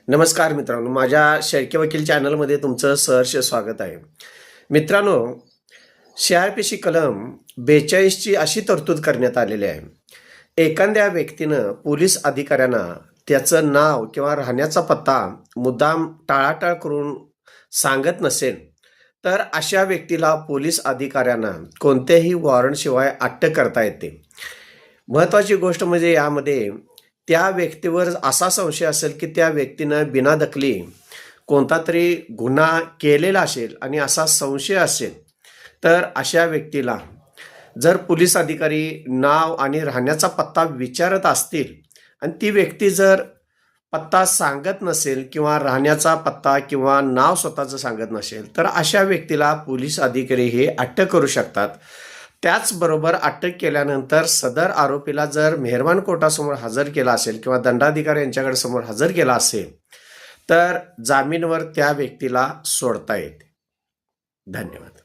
नमस्कार मित्रांनो, माझ्या शेळके वकील चॅनलमध्ये तुमचं सहर्ष स्वागत आहे. मित्रांनो, CRPC कलम 42ची अशी तरतूद करण्यात आलेली आहे. एखाद्या व्यक्तीनं पोलीस अधिकाऱ्यांना त्याचं नाव किंवा राहण्याचा पत्ता मुद्दाम टाळाटाळ करून सांगत नसेल, तर अशा व्यक्तीला पोलीस अधिकाऱ्यांना कोणत्याही वॉरंटशिवाय अटक करता येते. महत्त्वाची गोष्ट म्हणजे यामध्ये त्या व्यक्तीवर असा संशय असेल की त्या व्यक्तीनं बिनादखली कोणता तरी गुन्हा केलेला असेल आणि असा संशय असेल, तर अशा व्यक्तीला जर पोलीस अधिकारी नाव आणि राहण्याचा पत्ता विचारत असतील आणि ती व्यक्ती जर पत्ता सांगत नसेल किंवा राहण्याचा पत्ता किंवा नाव स्वतःचं सांगत नसेल, तर अशा व्यक्तीला पोलीस अधिकारी हे अटक करू शकतात. त्याचबरोबर अटक केल्यानंतर सदर आरोपीला जर मेहरबान कोर्टासमोर हजर केला असेल किंवा दंडाधिकारी यांच्याकडे समोर हजर केला असेल, तर जामीनवर त्या व्यक्तीला सोडता येते. धन्यवाद.